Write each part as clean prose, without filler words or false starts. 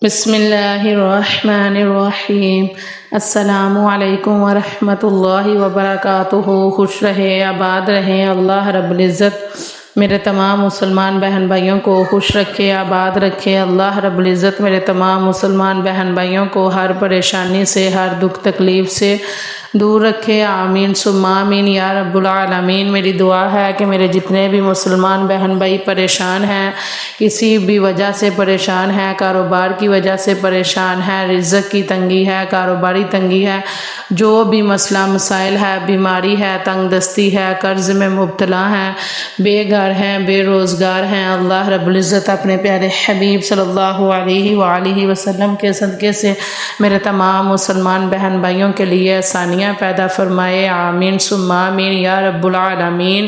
بسم اللہ الرحمن الرحیم۔ السلام علیکم ورحمۃ اللہ وبرکاتہ۔ خوش رہے، آباد رہیں، اللہ رب العزت میرے تمام مسلمان بہن بھائیوں کو خوش رکھے، آباد رکھے۔ اللہ رب العزت میرے تمام مسلمان بہن بھائیوں کو ہر پریشانی سے، ہر دکھ تکلیف سے دور رکھے، آمین ثم آمین یا رب العالمین۔ میری دعا ہے کہ میرے جتنے بھی مسلمان بہن بھائی پریشان ہیں، کسی بھی وجہ سے پریشان ہیں، کاروبار کی وجہ سے پریشان ہیں، رزق کی تنگی ہے، کاروباری تنگی ہے، جو بھی مسئلہ مسائل ہے، بیماری ہے، تنگ دستی ہے، قرض میں مبتلا ہیں، بے گھر ہیں، بے روزگار ہیں، اللہ رب العزت اپنے پیارے حبیب صلی اللہ علیہ وآلہ وسلم کے صدقے سے میرے تمام مسلمان بہن بھائیوں کے لیے آسانیاں پیدا فرمائے، آمین ثم آمین یا رب العالمین۔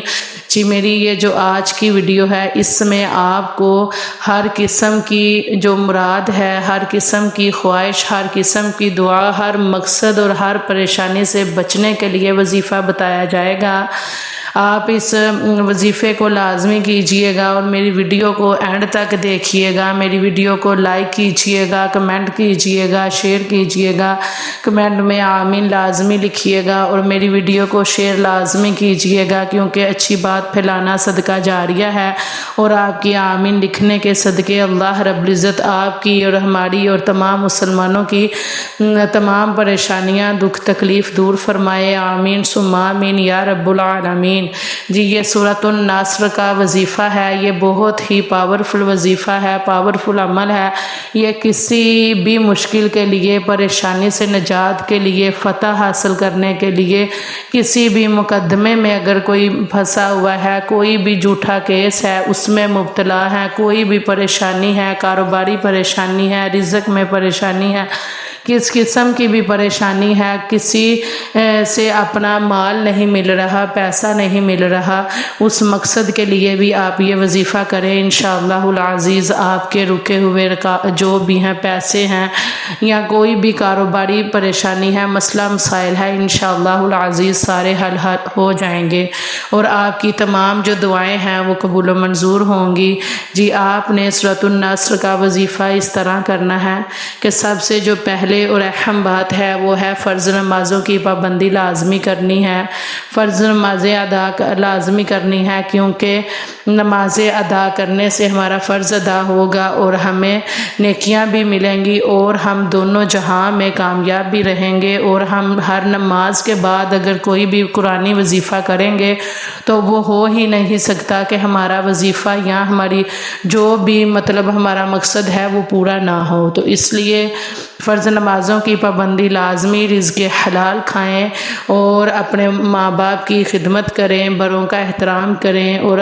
جی میری یہ جو آج کی ویڈیو ہے، اس میں آپ کو ہر قسم کی جو مراد ہے، ہر قسم کی خواہش، ہر قسم کی دعا، ہر مقصد اور ہر پریشانی سے بچنے کے لیے وظیفہ بتایا جائے گا۔ آپ اس وظیفے کو لازمی کیجئے گا اور میری ویڈیو کو اینڈ تک دیکھیے گا، میری ویڈیو کو لائک کیجئے گا، کمنٹ کیجئے گا، شیئر کیجئے گا، کمنٹ میں آمین لازمی لکھیے گا اور میری ویڈیو کو شیئر لازمی کیجئے گا، کیونکہ اچھی بات پھیلانا صدقہ جاریہ ہے، اور آپ کی آمین لکھنے کے صدقے اللہ رب العزت آپ کی اور ہماری اور تمام مسلمانوں کی تمام پریشانیاں، دکھ تکلیف دور فرمائے، آمین ثم آمین یا رب العالمین۔ جی یہ سورۃ النصر کا وظیفہ ہے، یہ بہت ہی پاورفل وظیفہ ہے، پاورفل عمل ہے۔ یہ کسی بھی مشکل کے لیے، پریشانی سے نجات کے لیے، فتح حاصل کرنے کے لیے، کسی بھی مقدمے میں اگر کوئی پھنسا ہوا ہے، کوئی بھی جھوٹا کیس ہے، اس میں مبتلا ہے، کوئی بھی پریشانی ہے، کاروباری پریشانی ہے، رزق میں پریشانی ہے، کس قسم کی بھی پریشانی ہے، کسی سے اپنا مال نہیں مل رہا، پیسہ نہیں مل رہا، اس مقصد کے لیے بھی آپ یہ وظیفہ کریں، انشاءاللہ العزیز آپ کے رکے ہوئے جو بھی ہیں پیسے ہیں یا کوئی بھی کاروباری پریشانی ہے، مسئلہ مسائل ہے، انشاءاللہ العزیز سارے حل ہو جائیں گے اور آپ کی تمام جو دعائیں ہیں وہ قبول و منظور ہوں گی۔ جی آپ نے سورۃ النصر کا وظیفہ اس طرح کرنا ہے کہ سب سے جو پہلے اور اہم بات ہے وہ ہے فرض نمازوں کی پابندی لازمی کرنی ہے، فرض نمازیں ادا لازمی کرنی ہے، کیونکہ نمازیں ادا کرنے سے ہمارا فرض ادا ہوگا اور ہمیں نیکیاں بھی ملیں گی اور ہم دونوں جہاں میں کامیاب بھی رہیں گے، اور ہم ہر نماز کے بعد اگر کوئی بھی قرآنی وظیفہ کریں گے تو وہ ہو ہی نہیں سکتا کہ ہمارا وظیفہ یا ہماری جو بھی ہمارا مقصد ہے وہ پورا نہ ہو۔ تو اس لیے فرض نمازوں کی پابندی لازمی، رزق حلال کھائیں اور اپنے ماں باپ کی خدمت کریں، بڑوں کا احترام کریں اور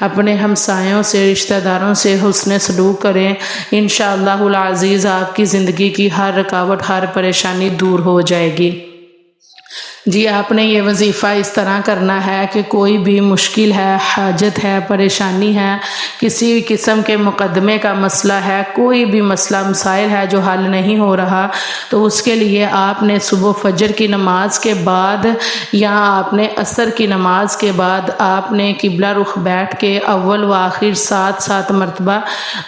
اپنے ہمسایوں سے، رشتہ داروں سے حسن سلوک کریں، انشاءاللہ العزیز آپ کی زندگی کی ہر رکاوٹ، ہر پریشانی دور ہو جائے گی۔ جی آپ نے یہ وظیفہ اس طرح کرنا ہے کہ کوئی بھی مشکل ہے، حاجت ہے، پریشانی ہے، کسی بھی قسم کے مقدمے کا مسئلہ ہے، کوئی بھی مسئلہ مسائل ہے جو حل نہیں ہو رہا، تو اس کے لیے آپ نے صبح فجر کی نماز کے بعد یا آپ نے عصر کی نماز کے بعد آپ نے قبلہ رخ بیٹھ کے اول و آخر 7 مرتبہ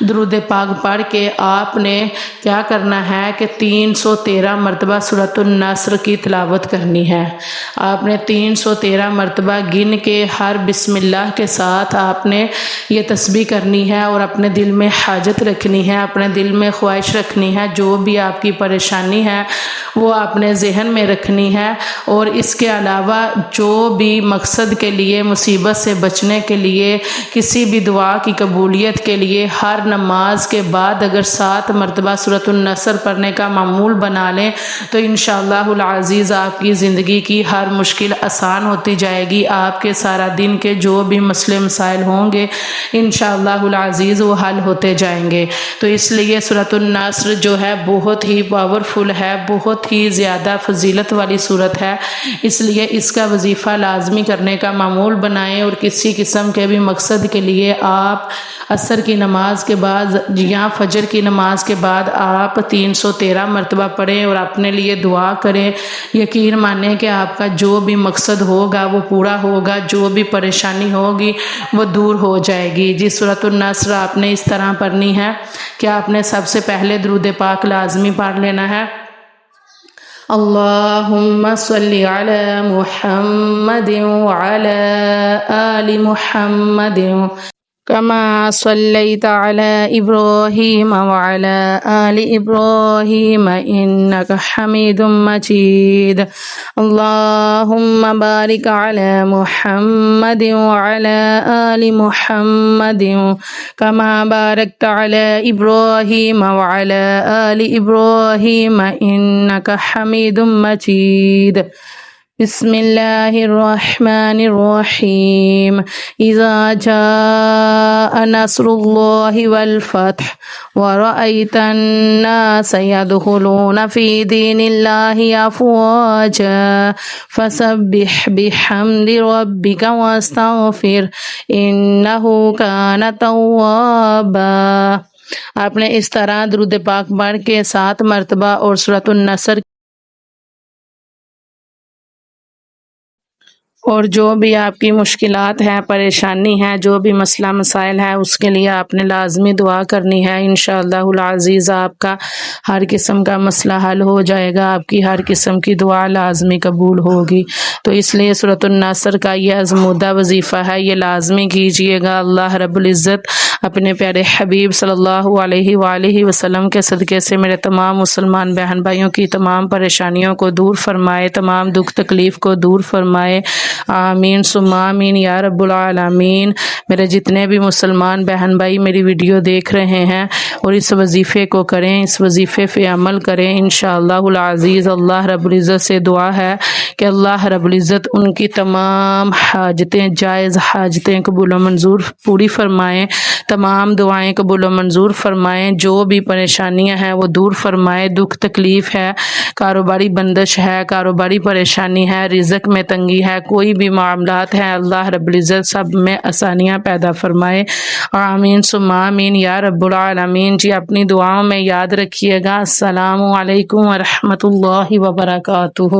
درود پاک پڑھ کے آپ نے کیا کرنا ہے کہ 313 مرتبہ سورۃ النصر کی تلاوت کرنی ہے۔ آپ نے 313 مرتبہ گن کے ہر بسم اللہ کے ساتھ آپ نے یہ تسبیح کرنی ہے اور اپنے دل میں حاجت رکھنی ہے، اپنے دل میں خواہش رکھنی ہے، جو بھی آپ کی پریشانی ہے وہ اپنے ذہن میں رکھنی ہے، اور اس کے علاوہ جو بھی مقصد کے لیے، مصیبت سے بچنے کے لیے، کسی بھی دعا کی قبولیت کے لیے ہر نماز کے بعد اگر 7 مرتبہ سورۃ النصر پڑھنے کا معمول بنا لیں تو انشاءاللہ العزیز آپ کی زندگی کی ہر مشکل آسان ہوتی جائے گی، آپ کے سارا دن کے جو بھی مسئلے مسائل ہوں گے انشاءاللہ العزیز وہ حل ہوتے جائیں گے۔ تو اس لیے سورۃ النصر جو ہے بہت ہی پاورفل ہے، بہت ہی زیادہ فضیلت والی سورت ہے، اس لیے اس کا وظیفہ لازمی کرنے کا معمول بنائیں، اور کسی قسم کے بھی مقصد کے لیے آپ عصر کی نماز کے بعد یا فجر کی نماز کے بعد آپ 313 مرتبہ پڑھیں اور اپنے لیے دعا کریں۔ یقین مانیں کہ آپ کا جو بھی مقصد ہوگا وہ پورا ہوگا، جو بھی پریشانی ہوگی وہ دور ہو جائے گی۔ جی سورۃ النصر آپ نے اس طرح پڑھنی ہے کہ آپ نے سب سے پہلے درود پاک لازمی پڑھ لینا ہے۔ اللہم صلی علی محمد وعلی آل محمد كما صليت على إبراهيم وعلى آل إبراهيم إنك حميد مجيد اللهم بارك على محمد وعلى آل محمد كما باركت على إبراهيم وعلى آل إبراهيم إنك حميد مجيد بسم اللہ الرحمن الرحیم اذا جاء نصر اللہ والفتح ورأیت الناس يدخلون في دین اللہ افواجا فسبح بحمد ربک واستغفر انہ کان توابا۔ آپ نے اس طرح درود پاک پڑھ کے 7 مرتبہ اور سورۃ النصر اور جو بھی آپ کی مشکلات ہیں، پریشانی ہے، جو بھی مسئلہ مسائل ہے، اس کے لیے آپ نے لازمی دعا کرنی ہے۔ انشاءاللہ العزیز آپ کا ہر قسم کا مسئلہ حل ہو جائے گا، آپ کی ہر قسم کی دعا لازمی قبول ہوگی۔ تو اس لیے سورۃ النصر کا یہ ازمودہ وظیفہ ہے، یہ لازمی کیجئے گا۔ اللہ رب العزت اپنے پیارے حبیب صلی اللہ علیہ وآلہ وسلم کے صدقے سے میرے تمام مسلمان بہن بھائیوں کی تمام پریشانیوں کو دور فرمائے، تمام دکھ تکلیف کو دور فرمائے، آمین ثم آمین یا رب العالمین۔ میرے جتنے بھی مسلمان بہن بھائی میری ویڈیو دیکھ رہے ہیں اور اس وظیفے کو کریں، اس وظیفے پہ عمل کریں، انشاءاللہ العزیز اللہ رب العزت سے دعا ہے کہ اللہ رب العزت ان کی تمام حاجتیں، جائز حاجتیں قبول و منظور پوری فرمائیں، تمام دعائیں قبول و منظور فرمائیں، جو بھی پریشانیاں ہیں وہ دور فرمائے، دکھ تکلیف ہے، کاروباری بندش ہے، کاروباری پریشانی ہے، رزق میں تنگی ہے، کوئی بھی معاملات ہیں، اللہ رب العزت سب میں آسانیاں پیدا فرمائے، آمین ثم آمین یا رب العالمین۔ جی اپنی دعاؤں میں یاد رکھیے گا۔ السلام علیکم ورحمۃ اللہ وبرکاتہ۔